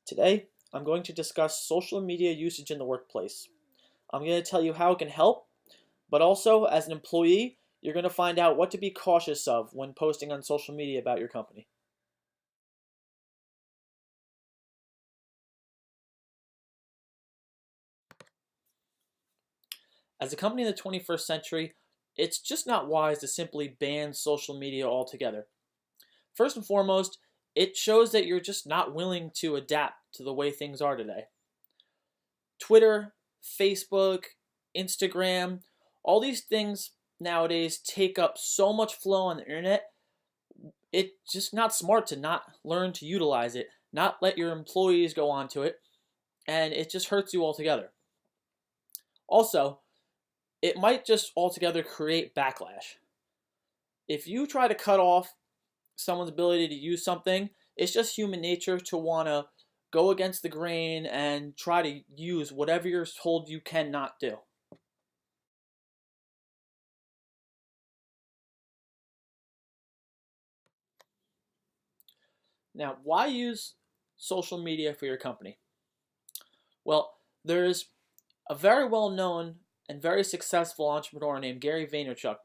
Today, I'm going to discuss social media usage in the workplace. I'm going to tell you how it can help, but also, as an employee, you're going to find out what to be cautious of when posting on social media about your company. As a company in the 21st century, it's just not wise to simply ban social media altogether. First and foremost, it shows that you're just not willing to adapt to the way things are today. Twitter, Facebook, Instagram, all these things nowadays take up so much flow on the internet. It's just not smart to not learn to utilize it, not let your employees go onto it, and it just hurts you altogether. Also, it might just altogether create backlash. If you try to cut off someone's ability to use something, it's just human nature to want to go against the grain and try to use whatever you're told you cannot do. Now, why use social media for your company? Well, there's a very well known and very successful entrepreneur named Gary Vaynerchuk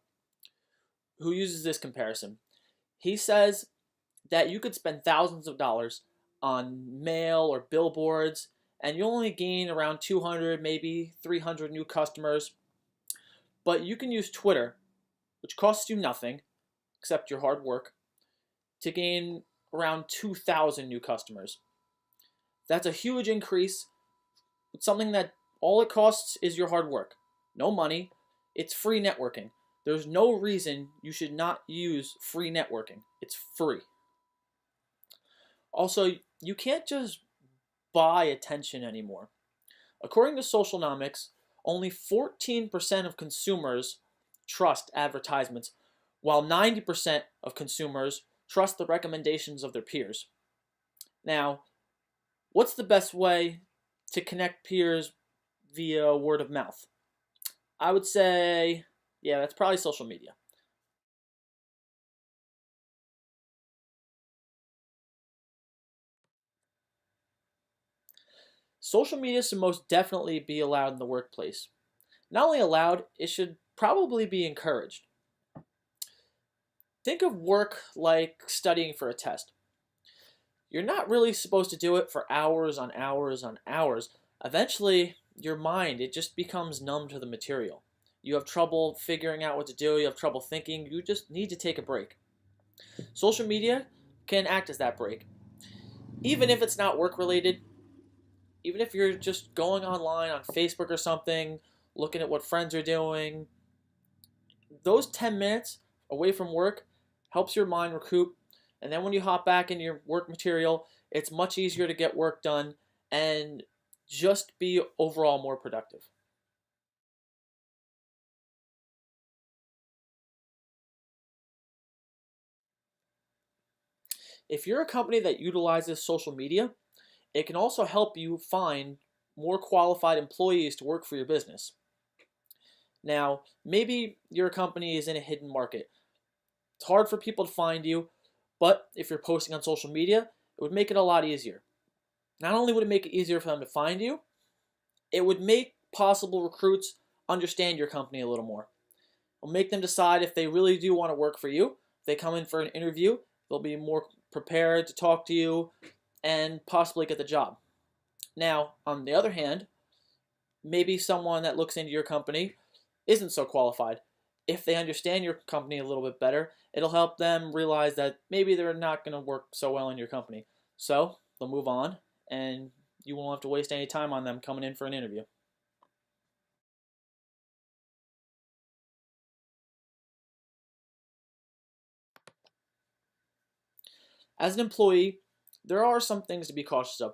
who uses this comparison. He says that you could spend thousands of dollars on mail or billboards and you'll only gain around 200, maybe 300 new customers. But you can use Twitter, which costs you nothing except your hard work, to gain around 2,000 new customers. That's a huge increase. It's something that all it costs is your hard work. No money. It's free networking. There's no reason you should not use free networking. It's free. Also, you can't just buy attention anymore. According to Socialnomics, only 14% of consumers trust advertisements, while 90% of consumers trust the recommendations of their peers. Now, what's the best way to connect peers via word of mouth? I would say, yeah, that's probably social media. Social media should most definitely be allowed in the workplace. Not only allowed, it should probably be encouraged. Think of work like studying for a test. You're not really supposed to do it for hours on hours on hours. Eventually, your mind, it just becomes numb to the material. You have trouble figuring out what to do, you have trouble thinking, you just need to take a break. Social media can act as that break. Even if it's not work related, even if you're just going online on Facebook or something, looking at what friends are doing, those 10 minutes away from work helps your mind recoup. And then when you hop back in your work material, it's much easier to get work done and just be overall more productive. If you're a company that utilizes social media, it can also help you find more qualified employees to work for your business. Now, maybe your company is in a hidden market. It's hard for people to find you, but if you're posting on social media, it would make it a lot easier. Not only would it make it easier for them to find you, it would make possible recruits understand your company a little more. It'll make them decide if they really do want to work for you. If they come in for an interview, they'll be more prepared to talk to you and possibly get the job. Now, on the other hand, maybe someone that looks into your company isn't so qualified. If they understand your company a little bit better, it'll help them realize that maybe they're not going to work so well in your company. So they'll move on, and you won't have to waste any time on them coming in for an interview. As an employee, there are some things to be cautious of.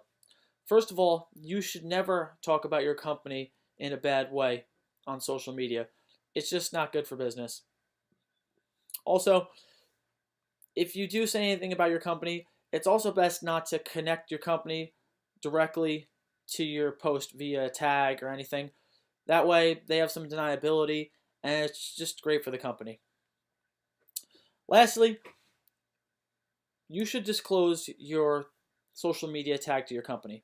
First of all, you should never talk about your company in a bad way on social media. It's just not good for business. Also, if you do say anything about your company, it's also best not to connect your company directly to your post via tag or anything. That way, they have some deniability, and it's just great for the company. Lastly, you should disclose your social media tag to your company.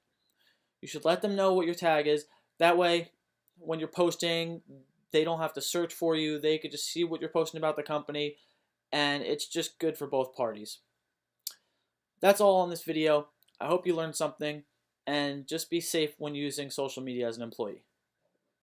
You should let them know what your tag is. That way, when you're posting, they don't have to search for you. They could just see what you're posting about the company, and it's just good for both parties. That's all on this video. I hope you learned something, and just be safe when using social media as an employee.